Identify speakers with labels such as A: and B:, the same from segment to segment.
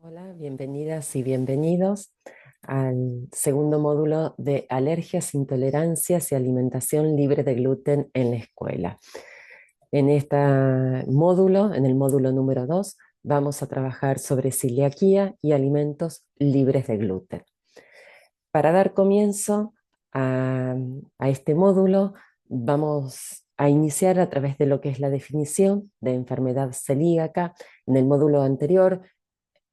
A: Hola, bienvenidas y bienvenidos al segundo módulo de alergias, intolerancias y alimentación libre de gluten en la escuela. En este módulo, en el módulo número 2, vamos a trabajar sobre celiaquía y alimentos libres de gluten. Para dar comienzo a, a este módulo, vamos a iniciar a través de lo que es la definición de enfermedad celíaca. En el módulo anterior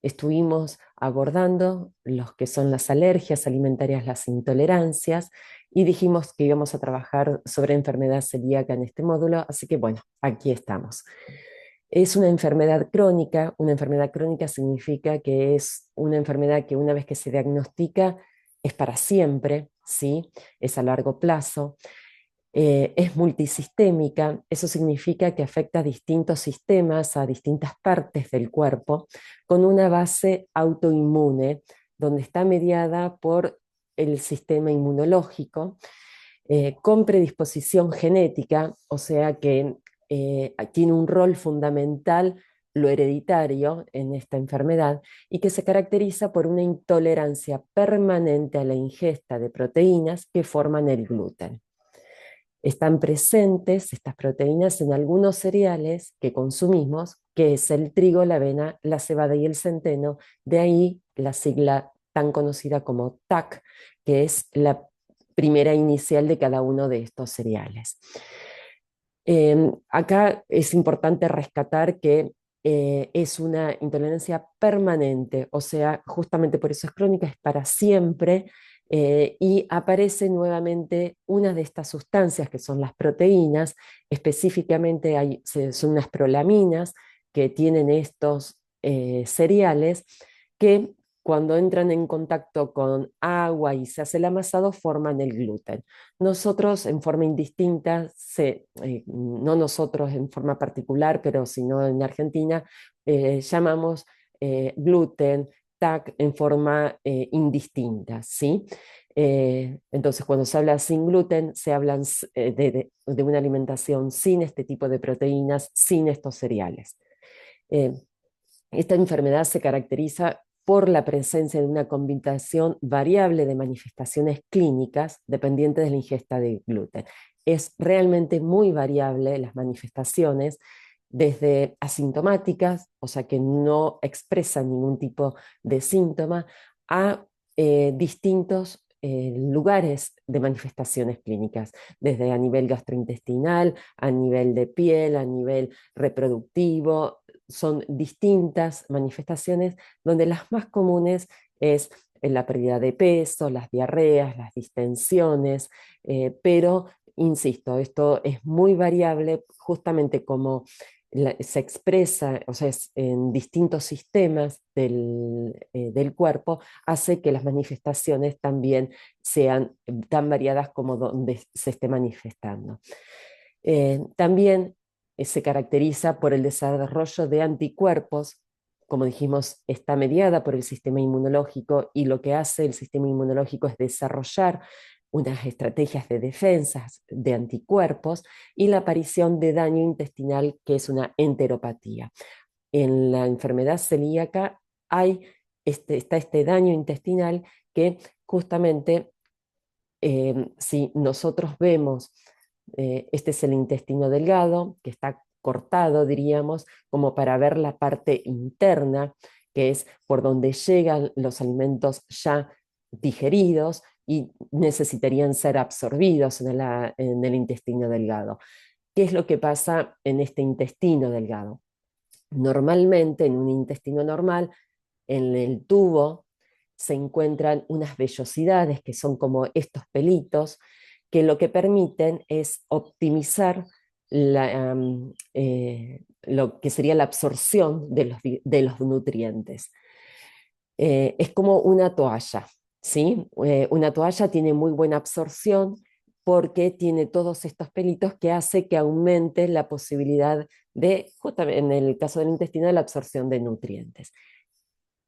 A: estuvimos abordando los que son las alergias alimentarias, las intolerancias, y dijimos que íbamos a trabajar sobre enfermedad celíaca en este módulo, así que bueno, aquí estamos. Es una enfermedad crónica. Una enfermedad crónica significa que es una enfermedad que una vez que se diagnostica es para siempre, ¿sí? Es a largo plazo. Es multisistémica. Eso significa que afecta a distintos sistemas, a distintas partes del cuerpo, con una base autoinmune, donde está mediada por el sistema inmunológico, con predisposición genética, o sea que tiene un rol fundamental lo hereditario en esta enfermedad, y que se caracteriza por una intolerancia permanente a la ingesta de proteínas que forman el gluten. Están presentes estas proteínas en algunos cereales que consumimos, que es el trigo, la avena, la cebada y el centeno. De ahí la sigla tan conocida como TAC, que es la primera inicial de cada uno de estos cereales. Acá es importante rescatar que es una intolerancia permanente, o sea, justamente por eso es crónica, es para siempre, y aparece nuevamente una de estas sustancias que son las proteínas. Específicamente son unas prolaminas que tienen estos cereales, que cuando entran en contacto con agua y se hace el amasado forman el gluten. Nosotros en forma indistinta, no nosotros en forma particular, pero sino en Argentina, llamamos gluten, TAC en forma indistinta, ¿sí? Entonces, cuando se habla sin gluten, se habla de una alimentación sin este tipo de proteínas, sin estos cereales. Eh, Esta enfermedad se caracteriza por la presencia de una combinación variable de manifestaciones clínicas dependientes de la ingesta de gluten. Es realmente muy variable las manifestaciones, desde asintomáticas, o sea que no expresan ningún tipo de síntoma, a distintos lugares de manifestaciones clínicas, desde a nivel gastrointestinal, a nivel de piel, a nivel reproductivo. Son distintas manifestaciones, donde las más comunes es la pérdida de peso, las diarreas, las distensiones, pero insisto, esto es muy variable, justamente como se expresa, o sea, en distintos sistemas del cuerpo, hace que las manifestaciones también sean tan variadas como donde se esté manifestando. También se caracteriza por el desarrollo de anticuerpos. Como dijimos, está mediada por el sistema inmunológico, y lo que hace el sistema inmunológico es desarrollar unas estrategias de defensas de anticuerpos y la aparición de daño intestinal, que es una enteropatía. En la enfermedad celíaca está este daño intestinal que justamente, si nosotros vemos, este es el intestino delgado, que está cortado, diríamos, como para ver la parte interna, que es por donde llegan los alimentos ya digeridos y necesitarían ser absorbidos en el intestino delgado. ¿Qué es lo que pasa en este intestino delgado? Normalmente, en un intestino normal, en el tubo se encuentran unas vellosidades que son como estos pelitos, que lo que permiten es optimizar lo que sería la absorción de los nutrientes. Es como una toalla, ¿sí? Una toalla tiene muy buena absorción porque tiene todos estos pelitos que hace que aumente la posibilidad de, justamente en el caso del intestino, la absorción de nutrientes.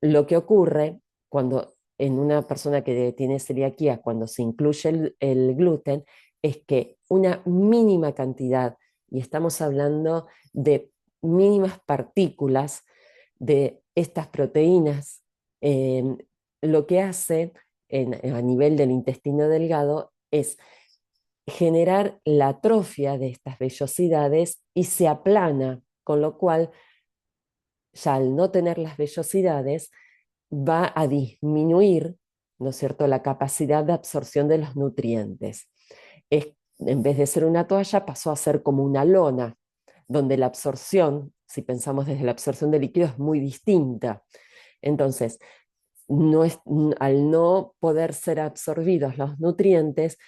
A: Lo que ocurre cuando en una persona que tiene celiaquía, cuando se incluye el gluten, es que una mínima cantidad, y estamos hablando de mínimas partículas de estas proteínas eh, lo que hace a nivel del intestino delgado es generar la atrofia de estas vellosidades y se aplana, con lo cual ya al no tener las vellosidades va a disminuir, ¿no es cierto?, la capacidad de absorción de los nutrientes. Es, en vez de ser una toalla, pasó a ser como una lona, donde la absorción, si pensamos desde la absorción de líquidos, es muy distinta. Entonces, no es, al no poder ser absorbidos los nutrientes,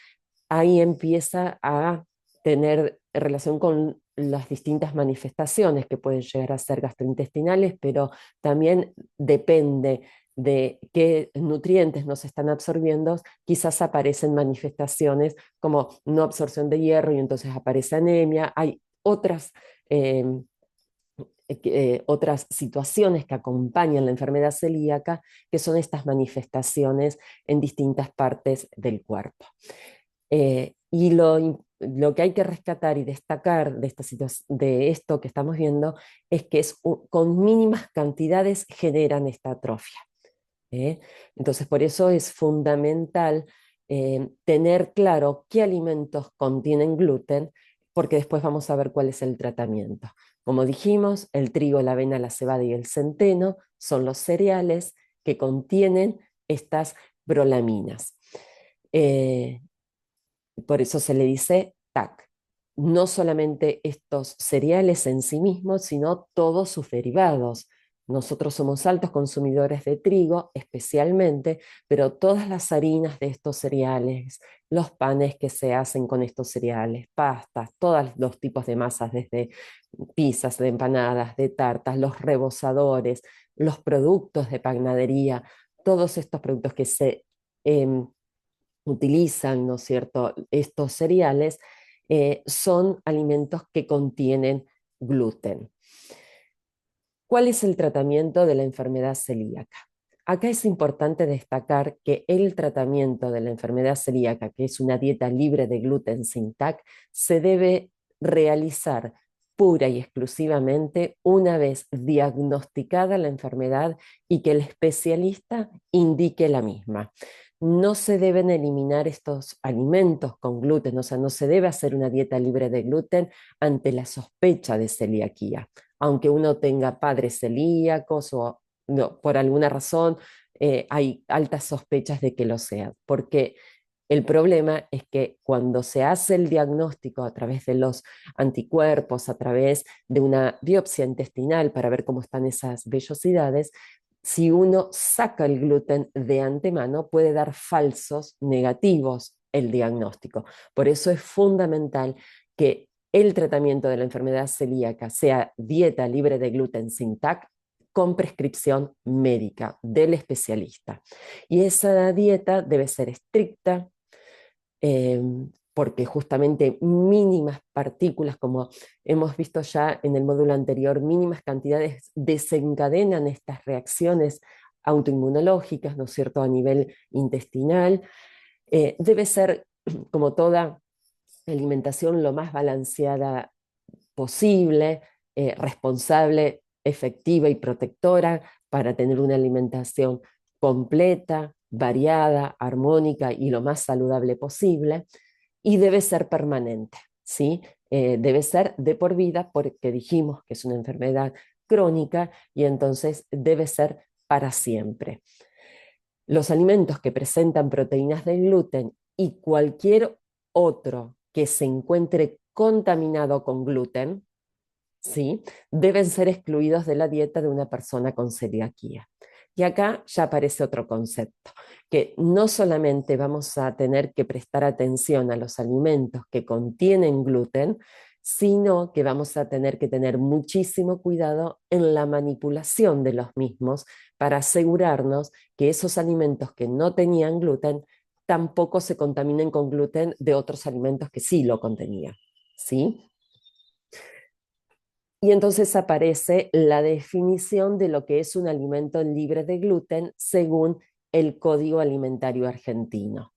A: ahí empieza a tener relación con las distintas manifestaciones que pueden llegar a ser gastrointestinales, pero también depende de qué nutrientes nos están absorbiendo, quizás aparecen manifestaciones como no absorción de hierro y entonces aparece anemia. Hay eh, otras situaciones que acompañan la enfermedad celíaca, que son estas manifestaciones en distintas partes del cuerpo. Y lo que hay que rescatar y destacar de esto que estamos viendo es que con mínimas cantidades generan esta atrofia. ¿Eh? Entonces, por eso es fundamental tener claro qué alimentos contienen gluten, porque después vamos a ver cuál es el tratamiento. Como dijimos, el trigo, la avena, la cebada y el centeno son los cereales que contienen estas brolaminas. Eh, por eso se le dice TAC. No solamente estos cereales en sí mismos, sino todos sus derivados. Nosotros somos altos consumidores de trigo, especialmente, pero todas las harinas de estos cereales, los panes que se hacen con estos cereales, pastas, todos los tipos de masas, desde pizzas, de empanadas, de tartas, los rebozadores, los productos de panadería, todos estos productos que se utilizan, ¿no es cierto?, estos cereales, son alimentos que contienen gluten. ¿Cuál es el tratamiento de la enfermedad celíaca? Acá es importante destacar que el tratamiento de la enfermedad celíaca, que es una dieta libre de gluten sin TAC, se debe realizar pura y exclusivamente una vez diagnosticada la enfermedad y que el especialista indique la misma. No se deben eliminar estos alimentos con gluten, o sea, no se debe hacer una dieta libre de gluten ante la sospecha de celiaquía, aunque uno tenga padres celíacos o no, por alguna razón hay altas sospechas de que lo sea, porque el problema es que cuando se hace el diagnóstico a través de los anticuerpos, a través de una biopsia intestinal para ver cómo están esas vellosidades, si uno saca el gluten de antemano puede dar falsos negativos el diagnóstico. Por eso es fundamental que el tratamiento de la enfermedad celíaca sea dieta libre de gluten sin TAC con prescripción médica del especialista. Y esa dieta debe ser estricta, eh, porque justamente mínimas partículas, como hemos visto ya en el módulo anterior, mínimas cantidades desencadenan estas reacciones autoinmunológicas, ¿no es cierto?, a nivel intestinal. Debe ser, como toda alimentación, lo más balanceada posible, responsable, efectiva y protectora para tener una alimentación completa, variada, armónica y lo más saludable posible, y debe ser permanente, ¿sí? Debe ser de por vida porque dijimos que es una enfermedad crónica y entonces debe ser para siempre. Los alimentos que presentan proteínas de gluten y cualquier otro que se encuentre contaminado con gluten, ¿sí?, deben ser excluidos de la dieta de una persona con celiaquía. Y acá ya aparece otro concepto, que no solamente vamos a tener que prestar atención a los alimentos que contienen gluten, sino que vamos a tener que tener muchísimo cuidado en la manipulación de los mismos para asegurarnos que esos alimentos que no tenían gluten tampoco se contaminen con gluten de otros alimentos que sí lo contenían, ¿sí? Y entonces aparece la definición de lo que es un alimento libre de gluten según el Código Alimentario Argentino.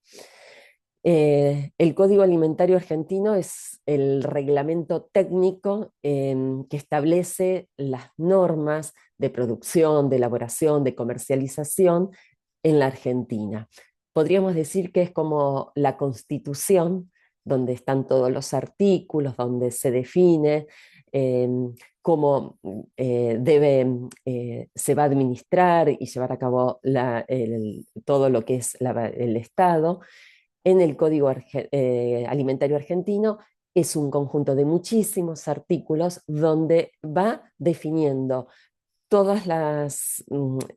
A: El Código Alimentario Argentino es el reglamento técnico que establece las normas de producción, de elaboración, de comercialización en la Argentina. Podríamos decir que es como la Constitución, donde están todos los artículos, donde se define eh, cómo se va a administrar y llevar a cabo todo lo que es el Estado. En el Código Alimentario Argentino es un conjunto de muchísimos artículos donde va definiendo todas las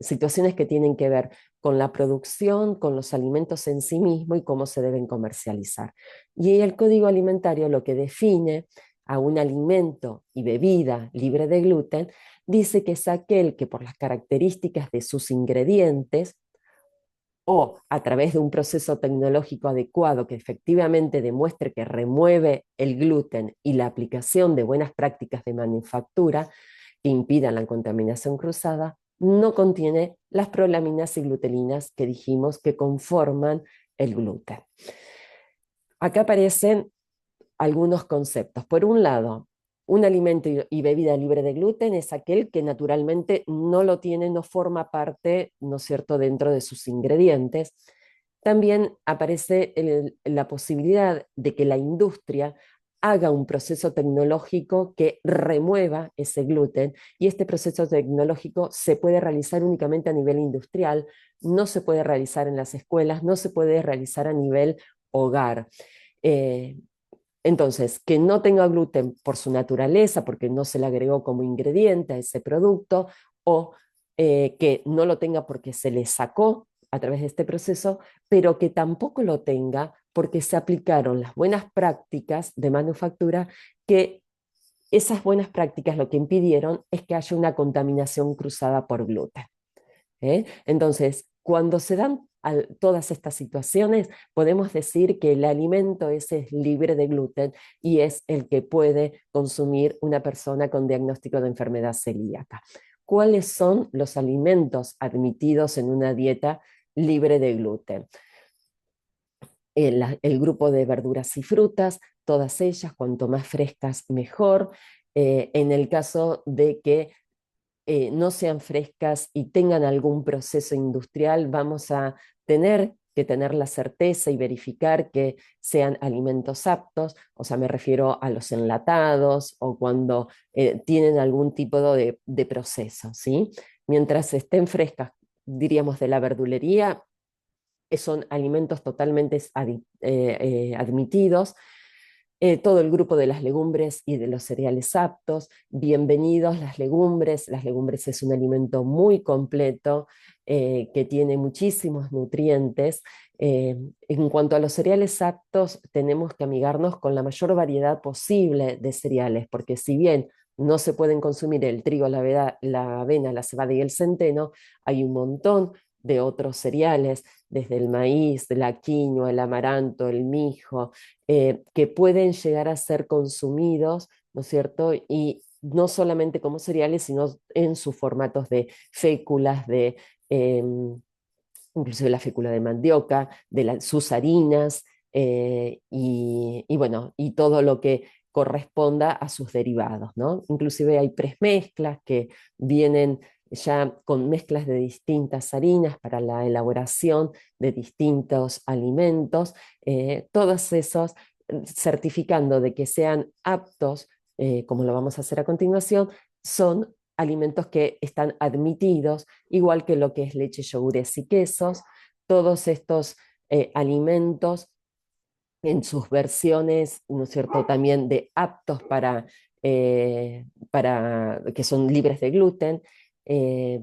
A: situaciones que tienen que ver con la producción, con los alimentos en sí mismo y cómo se deben comercializar. Y el Código Alimentario lo que define a un alimento y bebida libre de gluten, dice que es aquel que por las características de sus ingredientes o a través de un proceso tecnológico adecuado que efectivamente demuestre que remueve el gluten y la aplicación de buenas prácticas de manufactura que impidan la contaminación cruzada, no contiene las prolaminas y glutelinas que dijimos que conforman el gluten. Acá aparecen algunos conceptos. Por un lado, un alimento y bebida libre de gluten es aquel que naturalmente no lo tiene, no forma parte, ¿no es cierto?, dentro de sus ingredientes. También aparece la posibilidad de que la industria haga un proceso tecnológico que remueva ese gluten y este proceso tecnológico se puede realizar únicamente a nivel industrial, no se puede realizar en las escuelas, no se puede realizar a nivel hogar. Eh, entonces, que no tenga gluten por su naturaleza, porque no se le agregó como ingrediente a ese producto, o que no lo tenga porque se le sacó a través de este proceso, pero que tampoco lo tenga porque se aplicaron las buenas prácticas de manufactura, que esas buenas prácticas lo que impidieron es que haya una contaminación cruzada por gluten. Entonces, cuando se dan todas estas situaciones, podemos decir que el alimento ese es libre de gluten y es el que puede consumir una persona con diagnóstico de enfermedad celíaca. ¿Cuáles son los alimentos admitidos en una dieta libre de gluten? El grupo de verduras y frutas, todas ellas, cuanto más frescas, mejor. En el caso de que no sean frescas y tengan algún proceso industrial, vamos a tener que tener la certeza y verificar que sean alimentos aptos, o sea, me refiero a los enlatados o cuando tienen algún tipo de proceso, ¿sí? Mientras estén frescas, diríamos, de la verdulería, son alimentos totalmente admitidos. Todo el grupo de las legumbres y de los cereales aptos. Bienvenidos las legumbres. Las legumbres es un alimento muy completo que tiene muchísimos nutrientes. En cuanto a los cereales aptos, tenemos que amigarnos con la mayor variedad posible de cereales, porque si bien no se pueden consumir el trigo, la avena, la cebada y el centeno, hay un montón de otros cereales, desde el maíz, la quinoa, el amaranto, el mijo, que pueden llegar a ser consumidos, ¿no es cierto? Y no solamente como cereales, sino en sus formatos de féculas, inclusive la fécula de mandioca, sus harinas, bueno, y todo lo que corresponda a sus derivados, ¿no? Inclusive hay presmezclas que vienen ya con mezclas de distintas harinas para la elaboración de distintos alimentos, todos esos certificando de que sean aptos, como lo vamos a hacer a continuación, son alimentos que están admitidos, igual que lo que es leche, yogures y quesos. Todos estos alimentos en sus versiones, ¿no es cierto?, también de aptos para que son libres de gluten,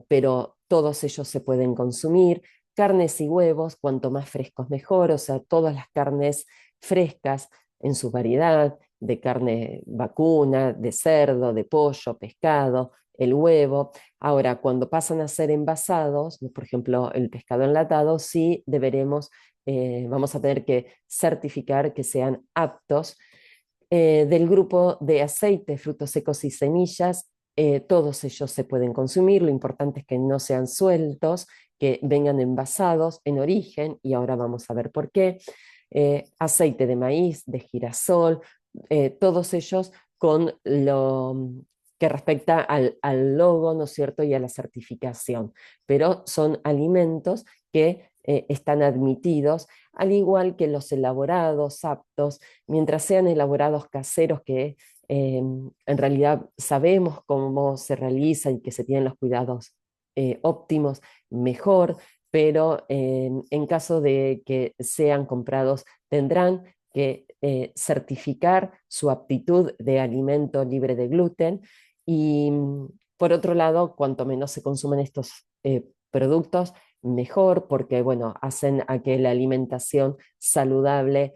A: pero todos ellos se pueden consumir. Carnes y huevos, cuanto más frescos mejor, o sea, todas las carnes frescas en su variedad, de carne vacuna, de cerdo, de pollo, pescado, el huevo. Ahora, cuando pasan a ser envasados, por ejemplo, el pescado enlatado, sí deberemos vamos a tener que certificar que sean aptos. Del grupo de aceite, frutos secos y semillas, todos ellos se pueden consumir, lo importante es que no sean sueltos, que vengan envasados en origen, y ahora vamos a ver por qué. aceite de maíz, de girasol, todos ellos con lo que respecta al logo, ¿no es cierto?, y a la certificación, pero son alimentos que están admitidos, al igual que los elaborados aptos, mientras sean elaborados caseros que en realidad sabemos cómo se realiza y que se tienen los cuidados óptimos, mejor, pero en caso de que sean comprados tendrán que certificar su aptitud de alimento libre de gluten y por otro lado, cuanto menos se consumen estos productos, mejor, porque bueno, hacen a que la alimentación saludable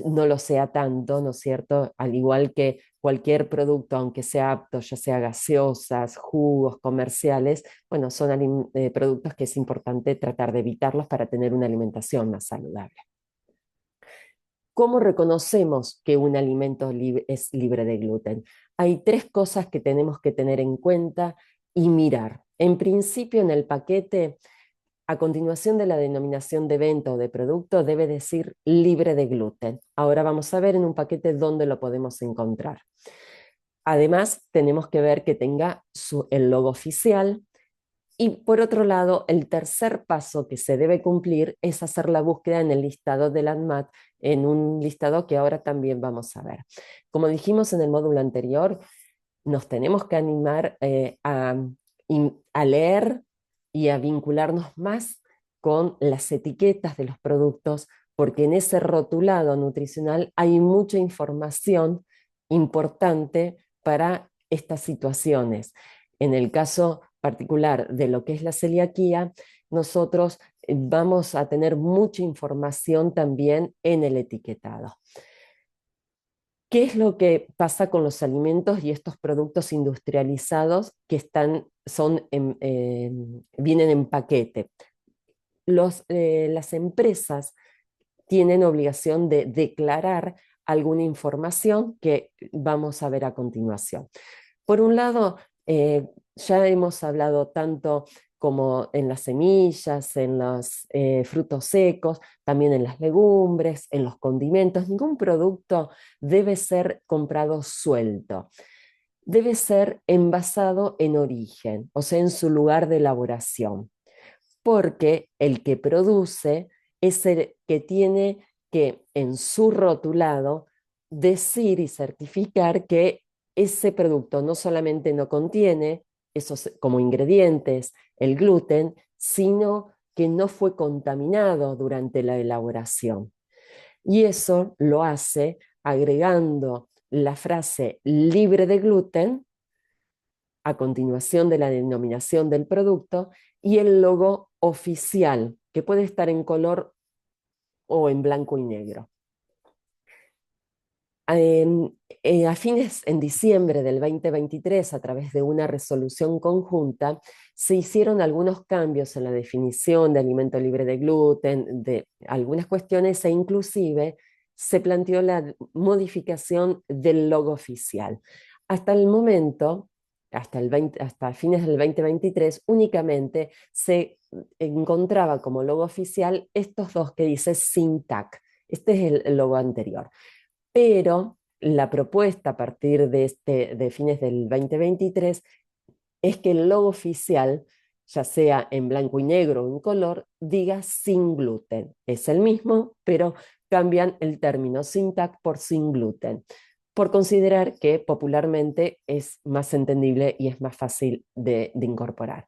A: no lo sea tanto, ¿no es cierto? Al igual que cualquier producto, aunque sea apto, ya sea gaseosas, jugos, comerciales, bueno, son productos que es importante tratar de evitarlos para tener una alimentación más saludable. ¿Cómo reconocemos que un alimento es libre de gluten? Hay tres cosas que tenemos que tener en cuenta y mirar. En principio, en el paquete, a continuación de la denominación de venta o de producto, debe decir libre de gluten. Ahora vamos a ver en un paquete dónde lo podemos encontrar. Además, tenemos que ver que tenga el logo oficial. Y por otro lado, el tercer paso que se debe cumplir es hacer la búsqueda en el listado del ANMAT, en un listado que ahora también vamos a ver. Como dijimos en el módulo anterior, nos tenemos que animar a leer y a vincularnos más con las etiquetas de los productos, porque en ese rotulado nutricional hay mucha información importante para estas situaciones. En el caso particular de lo que es la celiaquía, nosotros vamos a tener mucha información también en el etiquetado. ¿Qué es lo que pasa con los alimentos y estos productos industrializados que vienen en paquete? Las empresas tienen obligación de declarar alguna información que vamos a ver a continuación. Por un lado, ya hemos hablado tanto como en las semillas, en los frutos secos, también en las legumbres, en los condimentos. Ningún producto debe ser comprado suelto. Debe ser envasado en origen, o sea, en su lugar de elaboración, porque el que produce es el que tiene que en su rotulado decir y certificar que ese producto no solamente no contiene esos como ingredientes el gluten, sino que no fue contaminado durante la elaboración. Y eso lo hace agregando la frase libre de gluten a continuación de la denominación del producto y el logo oficial, que puede estar en color o en blanco y negro. A fines en diciembre del 2023, a través de una resolución conjunta, se hicieron algunos cambios en la definición de alimento libre de gluten, de algunas cuestiones, e inclusive se planteó la modificación del logo oficial. Hasta el momento, hasta fines del 2023, únicamente se encontraba como logo oficial estos dos que dice SINTAC. Este es el logo anterior. Pero la propuesta a partir de fines del 2023 es que el logo oficial, ya sea en blanco y negro o en color, diga sin gluten. Es el mismo, pero cambian el término SINTAC por sin gluten, por considerar que popularmente es más entendible y es más fácil de incorporar.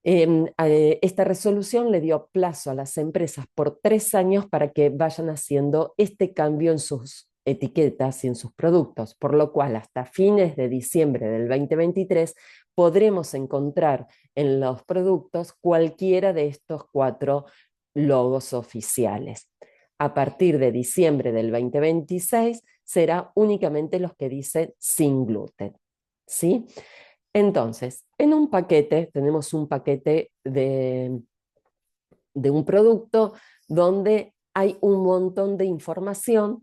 A: Esta resolución le dio plazo a las empresas por 3 años para que vayan haciendo este cambio en sus etiquetas y en sus productos, por lo cual hasta fines de diciembre del 2023 podremos encontrar en los productos cualquiera de estos 4 logos oficiales. A partir de diciembre del 2026 será únicamente los que dicen sin gluten, ¿sí? Entonces, en un paquete, tenemos un paquete de un producto donde hay un montón de información.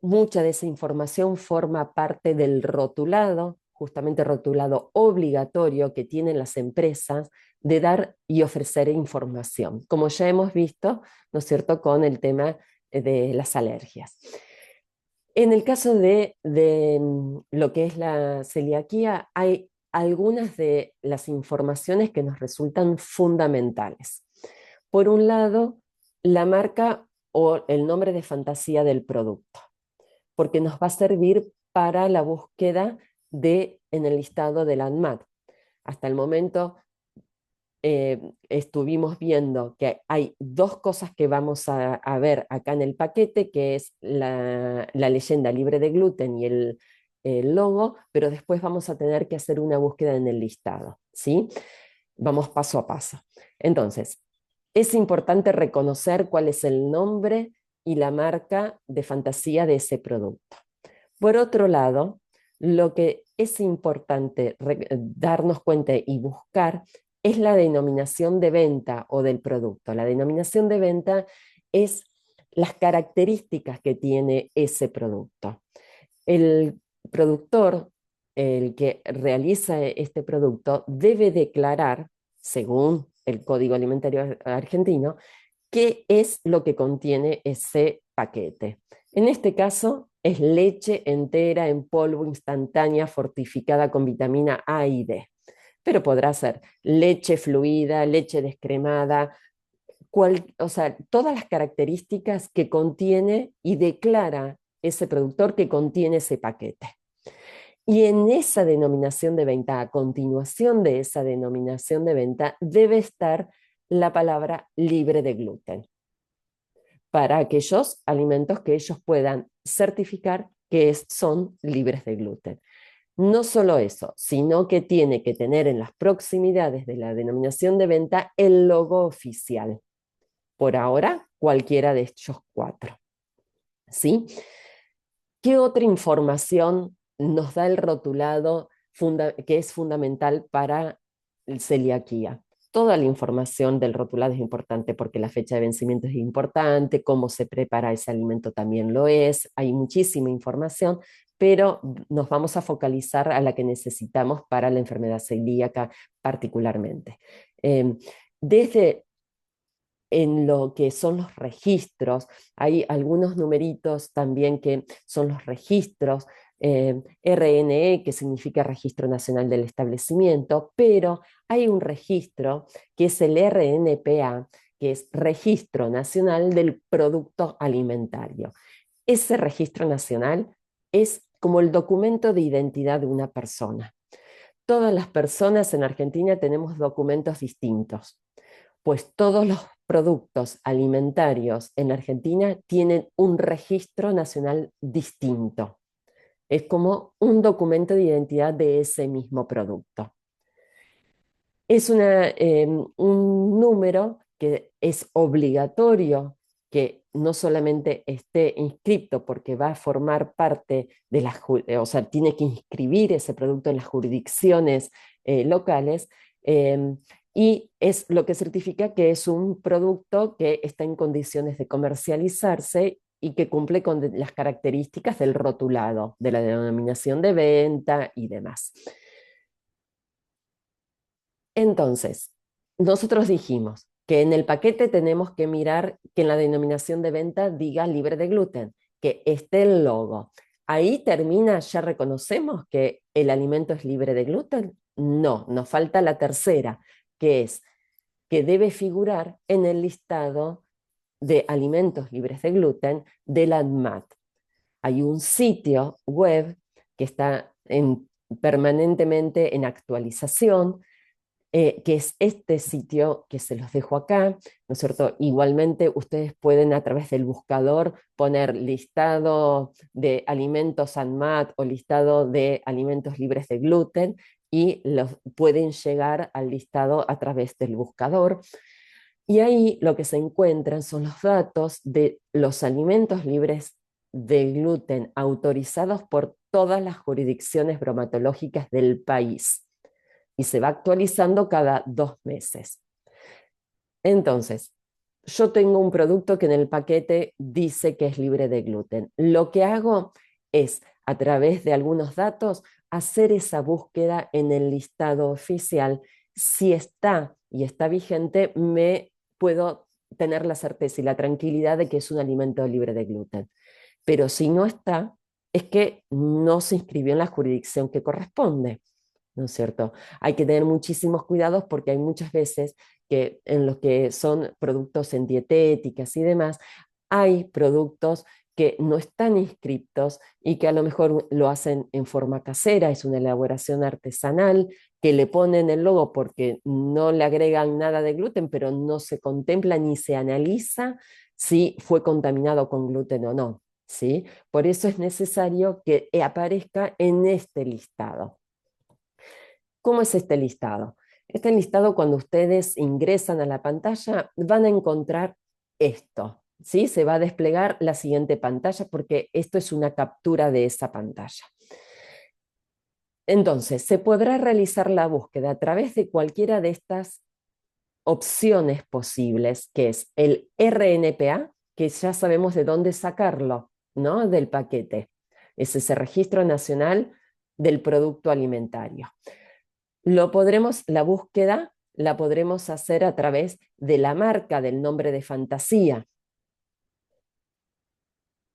A: Mucha de esa información forma parte del rotulado, justamente rotulado obligatorio que tienen las empresas de dar y ofrecer información, como ya hemos visto, ¿no es cierto?, con el tema de las alergias. En el caso de lo que es la celiaquía, hay algunas de las informaciones que nos resultan fundamentales. Por un lado, la marca o el nombre de fantasía del producto, porque nos va a servir para la búsqueda en el listado del ANMAT. Hasta el momento estuvimos viendo que hay dos cosas que vamos a ver acá en el paquete, que es la leyenda libre de gluten y el logo, pero después vamos a tener que hacer una búsqueda en el listado, ¿sí? Vamos paso a paso. Entonces, es importante reconocer cuál es el nombre y la marca de fantasía de ese producto. Por otro lado, lo que es importante darnos cuenta y buscar es la denominación de venta o del producto. La denominación de venta es las características que tiene ese producto. El productor, el que realiza este producto, debe declarar, según el Código Alimentario Argentino, qué es lo que contiene ese paquete. En este caso es leche entera en polvo instantánea fortificada con vitamina A y D, pero podrá ser leche fluida, leche descremada, o sea, todas las características que contiene y declara ese productor que contiene ese paquete. Y en esa denominación de venta, a continuación de esa denominación de venta, debe estar la palabra libre de gluten para aquellos alimentos que ellos puedan certificar que son libres de gluten. No solo eso, sino que tiene que tener en las proximidades de la denominación de venta el logo oficial. Por ahora, cualquiera de estos cuatro. ¿Sí? ¿Qué otra información nos da el rotulado que es fundamental para el celiaquía? Toda la información del rotulado es importante porque la fecha de vencimiento es importante, cómo se prepara ese alimento también lo es, hay muchísima información, pero nos vamos a focalizar a la que necesitamos para la enfermedad celíaca particularmente. Desde en lo que son los registros. Hay algunos numeritos también que son los registros, RNE, que significa Registro Nacional del Establecimiento, pero hay un registro que es el RNPA, que es Registro Nacional del Producto Alimentario. Ese registro nacional es como el documento de identidad de una persona. Todas las personas en Argentina tenemos documentos distintos, pues todos los productos alimentarios en Argentina tienen un registro nacional distinto. Es como un documento de identidad de ese mismo producto. Es un número que es obligatorio que no solamente esté inscrito porque va a formar parte de las, o sea, tiene que inscribir ese producto en las jurisdicciones locales, eh, y es lo que certifica que es un producto que está en condiciones de comercializarse y que cumple con las características del rotulado, de la denominación de venta y demás. Entonces, nosotros dijimos que en el paquete tenemos que mirar que en la denominación de venta diga libre de gluten, que esté el logo. Ahí termina, ya reconocemos que el alimento es libre de gluten. No, nos falta la tercera, que es que debe figurar en el listado de alimentos libres de gluten del ANMAT. Hay un sitio web que está permanentemente en actualización, que es este sitio que se los dejo acá, ¿no es cierto? Igualmente ustedes pueden a través del buscador poner listado de alimentos ANMAT o listado de alimentos libres de gluten y pueden llegar al listado a través del buscador. Y ahí lo que se encuentran son los datos de los alimentos libres de gluten autorizados por todas las jurisdicciones bromatológicas del país y se va actualizando cada 2 meses. Entonces, yo tengo un producto que en el paquete dice que es libre de gluten. Lo que hago es, a través de algunos datos, hacer esa búsqueda en el listado oficial. Si está y está vigente, me puedo tener la certeza y la tranquilidad de que es un alimento libre de gluten. Pero si no está, es que no se inscribió en la jurisdicción que corresponde, ¿no es cierto? Hay que tener muchísimos cuidados porque hay muchas veces que en los que son productos en dietéticas y demás, hay productos que no están inscriptos y que a lo mejor lo hacen en forma casera, es una elaboración artesanal, que le ponen el logo porque no le agregan nada de gluten, pero no se contempla ni se analiza si fue contaminado con gluten o no, ¿sí? Por eso es necesario que aparezca en este listado. ¿Cómo es este listado? Este listado, cuando ustedes ingresan a la pantalla, van a encontrar esto, ¿sí? Se va a desplegar la siguiente pantalla porque esto es una captura de esa pantalla. Entonces, se podrá realizar la búsqueda a través de cualquiera de estas opciones posibles, que es el RNPA, que ya sabemos de dónde sacarlo, ¿no? Del paquete. Es ese Registro Nacional del Producto Alimentario. La búsqueda la podremos hacer a través de la marca del nombre de fantasía.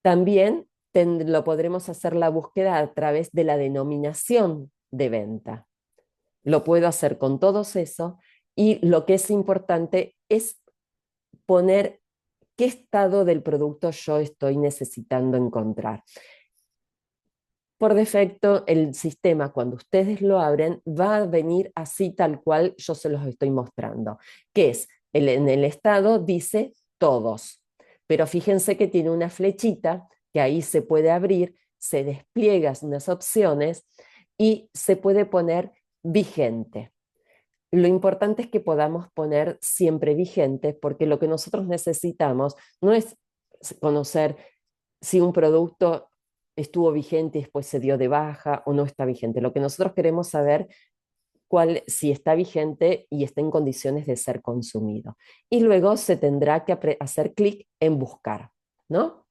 A: También lo podremos hacer la búsqueda a través de la denominación de venta. Lo puedo hacer con todos eso y lo que es importante es poner qué estado del producto yo estoy necesitando encontrar. Por defecto, el sistema, cuando ustedes lo abren, va a venir así tal cual yo se los estoy mostrando, que es, en el estado dice todos, pero fíjense que tiene una flechita que ahí se puede abrir, se despliegan unas opciones y se puede poner vigente. Lo importante es que podamos poner siempre vigente, porque lo que nosotros necesitamos no es conocer si un producto estuvo vigente y después se dio de baja o no está vigente. Lo que nosotros queremos saber si está vigente y está en condiciones de ser consumido. Y luego se tendrá que hacer clic en buscar, ¿no?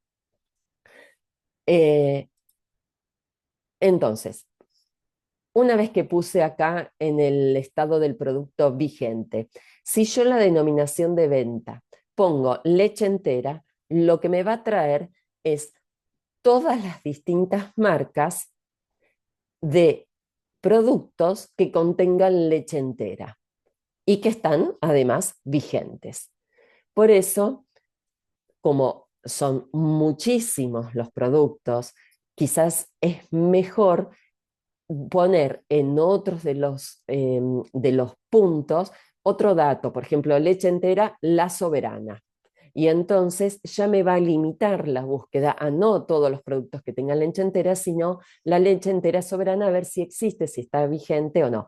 A: Eh, entonces, una vez que puse acá en el estado del producto vigente, si yo la denominación de venta pongo leche entera, lo que me va a traer es todas las distintas marcas de productos que contengan leche entera y que están además vigentes. Por eso, como son muchísimos los productos, quizás es mejor poner en otros de los puntos otro dato, por ejemplo, leche entera, la soberana. Y entonces ya me va a limitar la búsqueda a no todos los productos que tengan leche entera, sino la leche entera soberana, a ver si existe, si está vigente o no.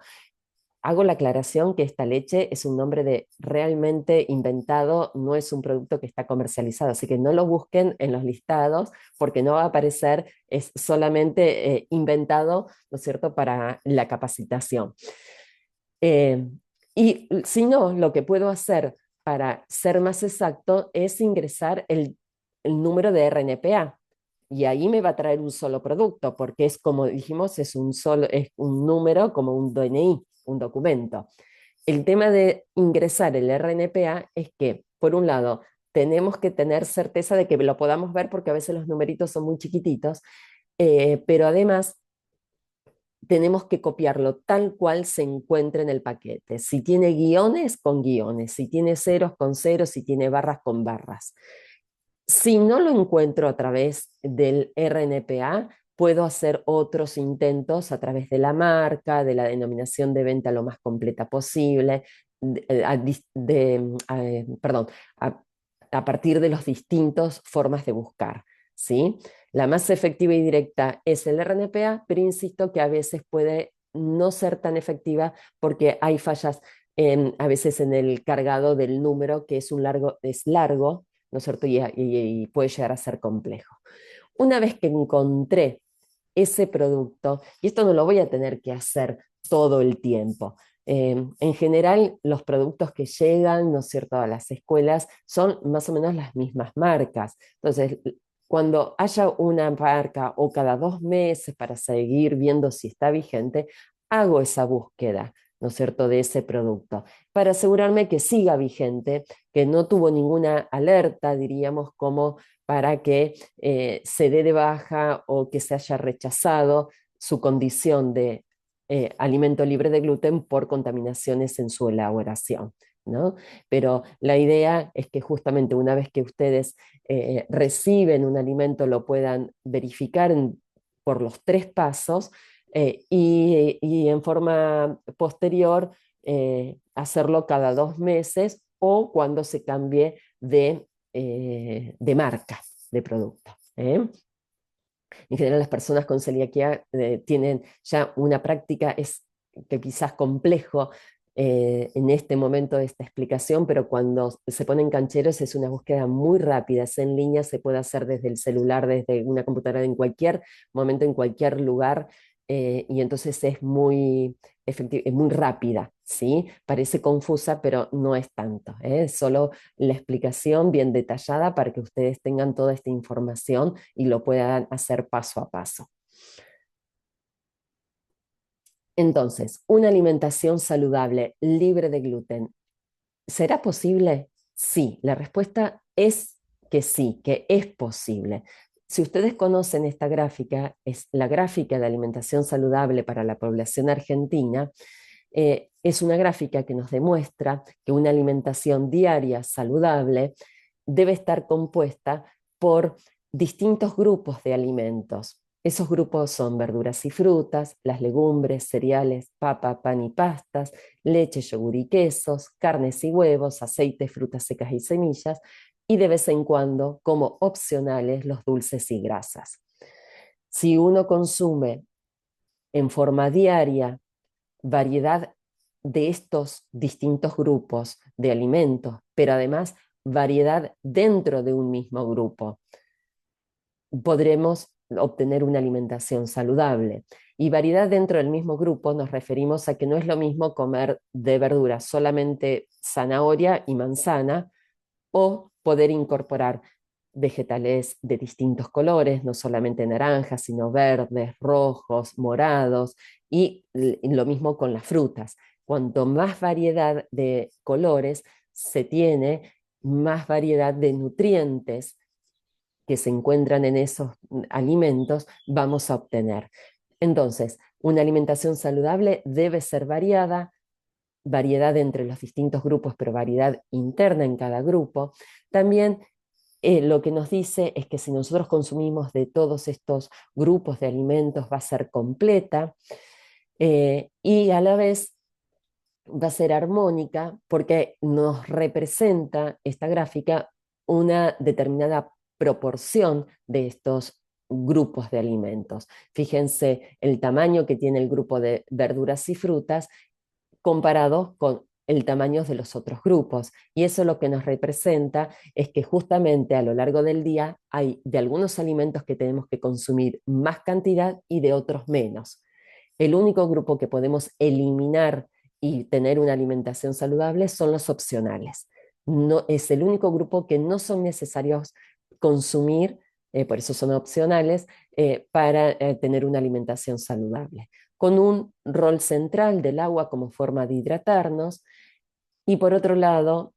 A: Hago la aclaración que esta leche es un nombre de realmente inventado, no es un producto que está comercializado, así que no lo busquen en los listados porque no va a aparecer, es solamente inventado, ¿no es cierto?, para la capacitación. Eh, y si no, lo que puedo hacer para ser más exacto es ingresar el número de RNPA. Y ahí me va a traer un solo producto, porque es como dijimos, es un número como un DNI, un documento. El tema de ingresar el RNPA es que, por un lado, tenemos que tener certeza de que lo podamos ver porque a veces los numeritos son muy chiquititos, pero además tenemos que copiarlo tal cual se encuentra en el paquete. Si tiene guiones, con guiones. Si tiene ceros, con ceros. Si tiene barras, con barras. Si no lo encuentro a través del RNPA, puedo hacer otros intentos a través de la marca, de la denominación de venta lo más completa posible, perdón, a partir de las distintas formas de buscar, ¿sí? La más efectiva y directa es el RNPA, pero insisto que a veces puede no ser tan efectiva porque hay fallas a veces en el cargado del número, que es largo, ¿no es cierto? Y puede llegar a ser complejo. Una vez que encontré ese producto, y esto no lo voy a tener que hacer todo el tiempo. En general, los productos que llegan, ¿no es cierto?, a las escuelas son más o menos las mismas marcas. Entonces, cuando haya una marca o cada 2 meses para seguir viendo si está vigente, hago esa búsqueda ¿no es cierto?, de ese producto, para asegurarme que siga vigente, que no tuvo ninguna alerta, diríamos, como para que se dé de baja o que se haya rechazado su condición de alimento libre de gluten por contaminaciones en su elaboración, ¿no? Pero la idea es que justamente una vez que ustedes reciben un alimento lo puedan verificar por los 3 pasos y en forma posterior hacerlo cada 2 meses o cuando se cambie de marca de producto. En general las personas con celiaquía tienen ya una práctica, es que quizás complejo en este momento de esta explicación, pero cuando se ponen cancheros es una búsqueda muy rápida, es en línea, se puede hacer desde el celular, desde una computadora, en cualquier momento, en cualquier lugar, y entonces es muy efectiva, es muy rápida, ¿sí? Parece confusa, pero no es tanto, es solo la explicación bien detallada para que ustedes tengan toda esta información y lo puedan hacer paso a paso. Entonces, una alimentación saludable, libre de gluten, ¿será posible? Sí, la respuesta es que sí, que es posible. Si ustedes conocen esta gráfica, es la gráfica de alimentación saludable para la población argentina. Es una gráfica que nos demuestra que una alimentación diaria saludable debe estar compuesta por distintos grupos de alimentos. Esos grupos son verduras y frutas, las legumbres, cereales, papa, pan y pastas, leche, yogur y quesos, carnes y huevos, aceites, frutas secas y semillas, y de vez en cuando, como opcionales, los dulces y grasas. Si uno consume en forma diaria variedad de estos distintos grupos de alimentos, pero además variedad dentro de un mismo grupo, podremos obtener una alimentación saludable. Y variedad dentro del mismo grupo nos referimos a que no es lo mismo comer de verduras solamente zanahoria y manzana o poder incorporar vegetales de distintos colores, no solamente naranjas, sino verdes, rojos, morados, y lo mismo con las frutas. Cuanto más variedad de colores se tiene, más variedad de nutrientes que se encuentran en esos alimentos vamos a obtener. Entonces, una alimentación saludable debe ser variada, variedad entre los distintos grupos, pero variedad interna en cada grupo. También lo que nos dice es que si nosotros consumimos de todos estos grupos de alimentos va a ser completa y a la vez va a ser armónica porque nos representa esta gráfica una determinada proporción de estos grupos de alimentos. Fíjense el tamaño que tiene el grupo de verduras y frutas comparado con el tamaño de los otros grupos. Y eso lo que nos representa es que justamente a lo largo del día hay de algunos alimentos que tenemos que consumir más cantidad y de otros menos. El único grupo que podemos eliminar y tener una alimentación saludable son los opcionales. No, es el único grupo que no son necesarios consumir, por eso son opcionales, para tener una alimentación saludable, con un rol central del agua como forma de hidratarnos. Y por otro lado,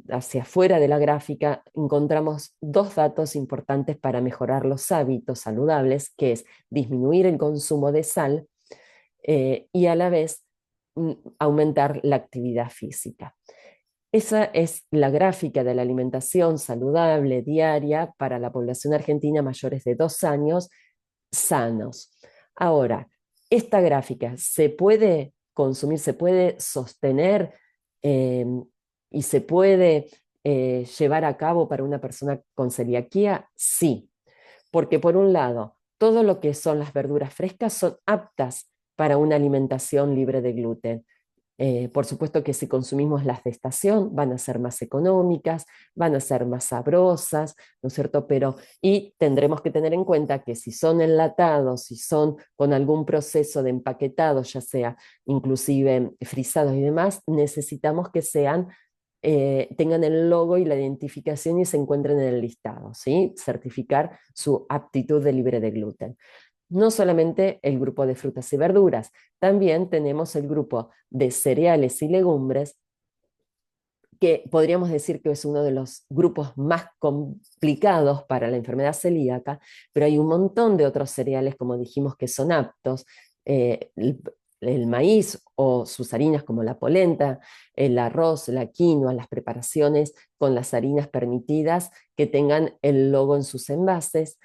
A: hacia afuera de la gráfica, encontramos 2 datos importantes para mejorar los hábitos saludables, que es disminuir el consumo de sal y a la vez aumentar la actividad física. Esa es la gráfica de la alimentación saludable diaria para la población argentina mayores de 2 años sanos. Ahora, esta gráfica se puede consumir, se puede sostener eh, y se puede llevar a cabo para una persona con celiaquía, sí, porque por un lado, todo lo que son las verduras frescas son aptas para una alimentación libre de gluten. Por supuesto que si consumimos las de estación van a ser más económicas, van a ser más sabrosas, ¿no es cierto? Pero, y tendremos que tener en cuenta que si son enlatados, si son con algún proceso de empaquetado, ya sea inclusive frisados y demás, necesitamos que sean tengan el logo y la identificación y se encuentren en el listado, ¿sí? Certificar su aptitud de libre de gluten. no solamente el grupo de frutas y verduras, también tenemos el grupo de cereales y legumbres, que podríamos decir que es uno de los grupos más complicados para la enfermedad celíaca, pero hay un montón de otros cereales, como dijimos, que son aptos. El maíz o sus harinas como la polenta, el arroz, la quinoa, las preparaciones con las harinas permitidas que tengan el logo en sus envases,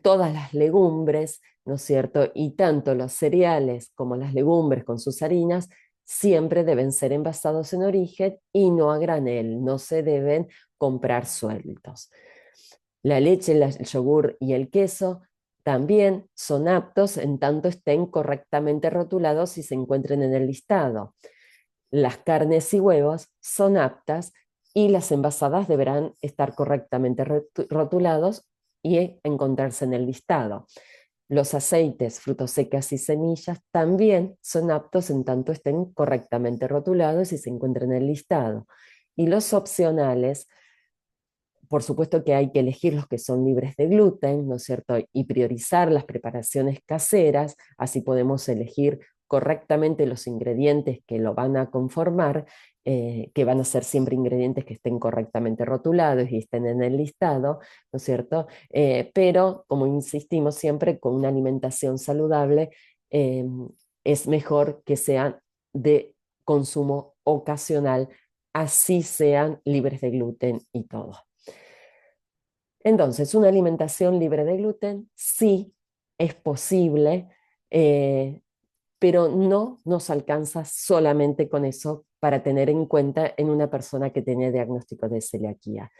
A: todas las legumbres, ¿no es cierto? Y tanto los cereales como las legumbres con sus harinas siempre deben ser envasados en origen y no a granel, no se deben comprar sueltos. La leche, el yogur y el queso también son aptos en tanto estén correctamente rotulados y se encuentren en el listado. Las carnes y huevos son aptas y las envasadas deberán estar correctamente rotulados y encontrarse en el listado. Los aceites, frutos secas y semillas también son aptos en tanto estén correctamente rotulados y se encuentren en el listado. Y los opcionales, por supuesto que hay que elegir los que son libres de gluten, ¿no es cierto? Y priorizar las preparaciones caseras, así podemos elegir correctamente los ingredientes que lo van a conformar, que van a ser siempre ingredientes que estén correctamente rotulados y estén en el listado, ¿no es cierto? Pero, como insistimos siempre, con una alimentación saludable eh, es mejor que sean de consumo ocasional, así sean libres de gluten y todo. Entonces, una alimentación libre de gluten sí es posible, eh, pero no nos alcanza solamente con eso para tener en cuenta en una persona que tiene diagnóstico de celiaquía.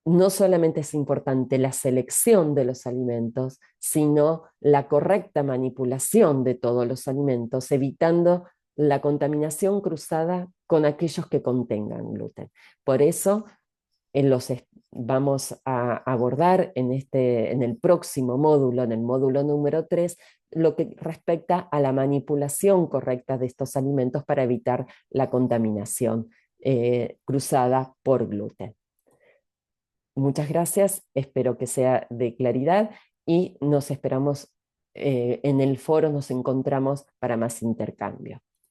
A: No solamente es importante la selección de los alimentos, sino la correcta manipulación de todos los alimentos, evitando la contaminación cruzada con aquellos que contengan gluten. Por eso, los vamos a abordar en el próximo módulo, en el módulo número 3, lo que respecta a la manipulación correcta de estos alimentos para evitar la contaminación cruzada por gluten. Muchas gracias, espero que sea de claridad y nos esperamos en el foro, nos encontramos para más intercambio.